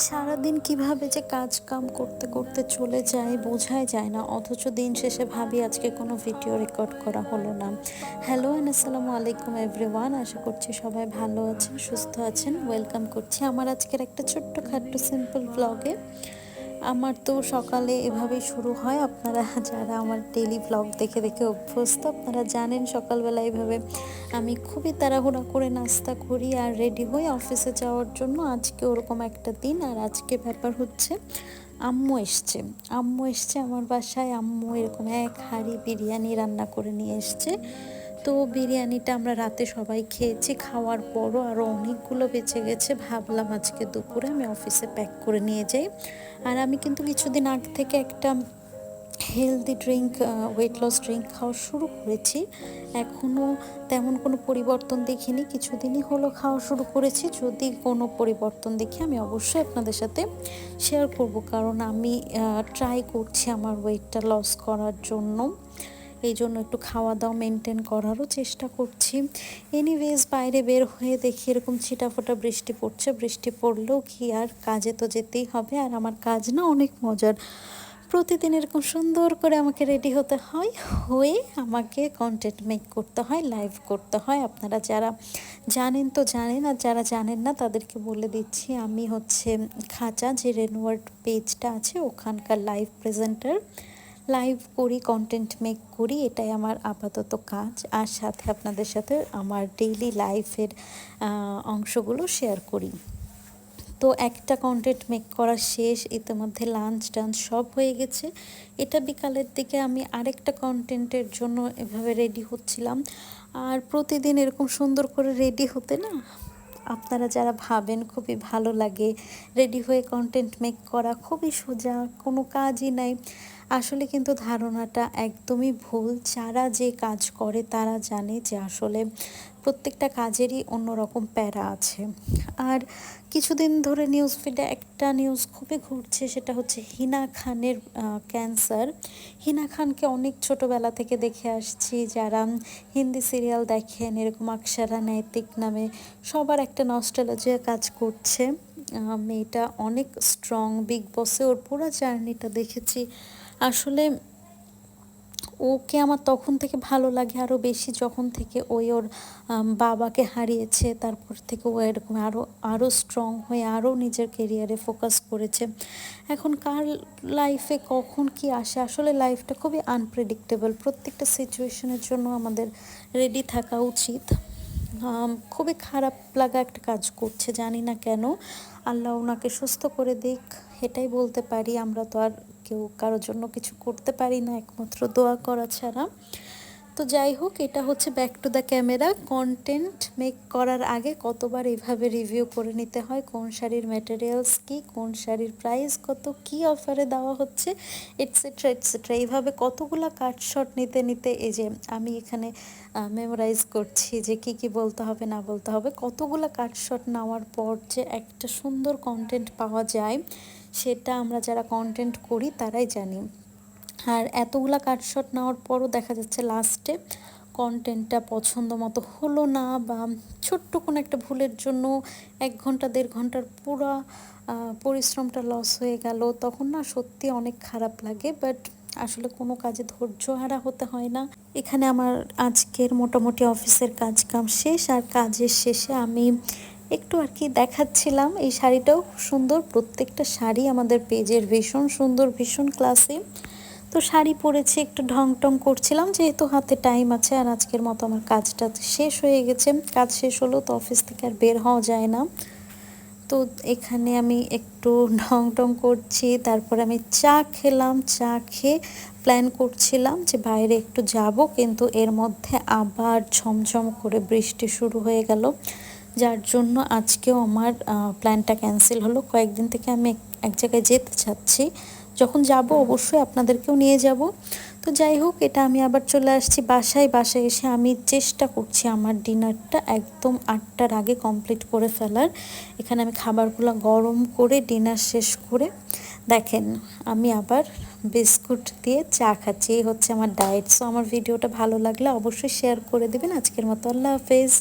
সারাদিন কিভাবে যে কাজ কাম করতে করতে চলে যায় বোঝাই যায় না, অথচ দিন শেষে ভাবি আজকে কোনো ভিডিও রেকর্ড করা হলো না। হ্যালো অ্যান্ড আসসালামু আলাইকুম এভরিওয়ান, আশা করছি সবাই ভালো আছেন, সুস্থ আছেন। ওয়েলকাম করছি আমার আজকের একটা ছোট্ট খাট্ট সিম্পল ব্লগে। আমার তো সকালে এভাবেই শুরু হয়। আপনারা যারা আমার ডেইলি ব্লগ দেখে দেখে অভ্যস্ত, আপনারা জানেন সকালবেলা এভাবে আমি খুবই তাড়াহুড়া করে নাস্তা করি আর রেডি হই অফিসে যাওয়ার জন্য। আজকে ওরকম একটা দিন। আর আজকে ব্যাপার হচ্ছে আম্মু এসছে আমার বাসায়। আম্মু এরকম এক হাঁড়ি বিরিয়ানি রান্না করে নিয়ে এসছে। তো বিরিয়ানিটা আমরা রাতে সবাই খেয়েছি, খাওয়ার পরও আরও অনেকগুলো বেঁচে গেছে। ভাবলাম আজকে দুপুরে আমি অফিসে প্যাক করে নিয়ে যাই। আর আমি কিন্তু কিছুদিন আগ থেকে একটা healthy drink, weight loss drink খাওয়া শুরু করেছি। এখনও তেমন কোনো পরিবর্তন দেখিনি, কিছুদিনই হলো খাওয়া শুরু করেছি। যদি কোনো পরিবর্তন দেখি আমি অবশ্যই আপনাদের সাথে শেয়ার করব, কারণ আমি ট্রাই করছি আমার ওয়েটটা লস করার জন্য। এই জন্য একটু খাওয়া দাওয়া মেনটেন করারও চেষ্টা করছি। এনিওয়েজ, বাইরে বের হয়ে দেখি এরকম ছিটাফোটা বৃষ্টি পড়ছে। বৃষ্টি পড়লেও কি আর, কাজে তো যেতেই হবে। আর আমার কাজ না অনেক মজার। প্রতিদিন এরকম সুন্দর করে আমাকে রেডি হতে হয়, হয়ে আমাকে কন্টেন্ট মেক করতে হয়, লাইভ করতে হয়। আপনারা যারা জানেন তো জানেন, আর যারা জানেন না তাদেরকে বলে দিচ্ছি, আমি হচ্ছে খাঁচা যে রেনওয়ার্ড পেজটা আছে ওখানকার লাইভ প্রেজেন্টার। লাইভ করি, কন্টেন্ট মেক করি, এটাই আমার আপাতত কাজ। আর সাথে আপনাদের সাথে আমার ডেইলি লাইফের অংশগুলো শেয়ার করি। তো একটা কন্টেন্ট মেক করা শেষ, ইতিমধ্যে লাঞ্চ টাঞ্চ সব হয়ে গেছে। এটা বিকালের দিকে আমি আরেকটা কন্টেন্টের জন্য এভাবে রেডি হচ্ছিলাম। আর প্রতিদিন এরকম সুন্দর করে রেডি হতে না, আপনারা যারা ভাবেন খুবই ভালো লাগে, রেডি হয়ে কন্টেন্ট মেক করা খুবই সোজা, কোনো কাজই নাই, আসলে কিন্তু ধারণাটা একদমই ভুল। যারা যে কাজ করে তারা জানে যে আসলে প্রত্যেকটা কাজেরই অন্যরকম প্যারা আছে। আর কিছুদিন ধরে নিউজ ফিডে একটা নিউজ খুবই ঘুরছে, সেটা হচ্ছে হিনা খানের ক্যান্সার। হিনা খানকে অনেক ছোটোবেলা থেকে দেখে আসছি, যারা হিন্দি সিরিয়াল দেখেন, এরকম আকসারা নৈতিক নামে সবার একটা নস্টালজিয়া কাজ করছে। মেয়েটা অনেক স্ট্রং, বিগ বসে ওর পুরো জার্নিটা দেখেছি। আসলে ওকে আমার তখন থেকে ভালো লাগে আরও বেশি, যখন থেকে ওর বাবাকে হারিয়েছে। তারপর থেকে ও এরকম আরও আরও স্ট্রং হয়ে আরও নিজের কেরিয়ারে ফোকাস করেছে। এখন কার লাইফে কখন কি আসে, আসলে লাইফটা খুবই আনপ্রেডিক্টেবল। প্রত্যেকটা সিচুয়েশনের জন্য আমাদের রেডি থাকা উচিত। খুবই খারাপ লাগা একটা কাজ করছে, জানি না কেন। আল্লাহ ওনাকে সুস্থ করে দিক, এটাই বলতে পারি। আমরা তো আর কেউ কারোর জন্য কিছু করতে পারি না, একমাত্র দোয়া করা ছাড়া। তো যাই হোক, এটা হচ্ছে back to the camera. Content make করার আগে কতবার এইভাবে রিভিউ করে নিতে হয়, কোন শাড়ির ম্যাটেরিয়ালস কী, কোন শাড়ির প্রাইস কত, কী অফারে দেওয়া হচ্ছে, এটসেট্রা এটসেট্রা। এইভাবে কতগুলো কাটশট নিতে নিতে এই যে আমি এখানে মেমোরাইজ করছি যে কি কি বলতে হবে না বলতে হবে। কতগুলো কাটশট নেওয়ার পর যে একটা সুন্দর কন্টেন্ট পাওয়া যায়, সেটা আমরা যারা কন্টেন্ট করি তারাই জানি। আর এতগুলা কাটশট নেওয়ার পরও দেখা যাচ্ছে লাস্টে কন্টেন্টটা পছন্দ মতো হলো না, বা ছোট্ট কোনো একটা ভুলের জন্য 1 ঘন্টা 1.5 ঘন্টার পুরো পরিশ্রমটা লস হয়ে গেল। তখন না সত্যি অনেক খারাপ লাগে। বাট আসলে কোনো কাজে ধৈর্য হারা হতে হয় না। এখানে আমার আজকের মোটামুটি অফিসের কাজ কাম শেষ। আর কাজের শেষে আমি একটু আর কি দেখাচ্ছিলাম, এই শাড়িটাও সুন্দর। প্রত্যেকটা শাড়ি আমাদের পেজের ভীষণ সুন্দর, ভীষণ ক্লাসি। তো শাড়ি পরেছি, একটু ঢং টং করছিলাম, যেহেতু হাতে টাইম আছে। আর আজকের মতো আমার কাজটা শেষ হয়ে গেছে। কাজ শেষ হলো তো অফিস থেকে আর বের হওয়া যায় না। তো এখানে আমি একটু ঢং টং করছি, তারপরে আমি চা খেলাম। চা খেয়ে প্ল্যান করছিলাম যে বাইরে একটু যাব, কিন্তু এর মধ্যে আবার ঝমঝম করে বৃষ্টি শুরু হয়ে গেল, যার জন্য আজকেও আমার প্ল্যানটা ক্যান্সেল হলো। কয়েকদিন থেকে আমি এক জায়গায় যেতে চাচ্ছি, যখন যাব অবশ্যই আপনাদেরকেও নিয়ে যাব। তো যাই হোক, এটা আমি আবার চলে আসছি বাসায়। বাসায় এসে আমি চেষ্টা করছি আমার ডিনারটা একদম 8টার আগে কমপ্লিট করে ফেলার। এখানে আমি খাবারগুলো গরম করে ডিনার শেষ করে দেখেন আমি আবার বিস্কুট দিয়ে চা খাচ্ছি। এই হচ্ছে আমার ডায়েট। সো আমার ভিডিওটা ভালো লাগলে অবশ্যই শেয়ার করে দেবেন। আজকের মতো আল্লাহ হাফেজ।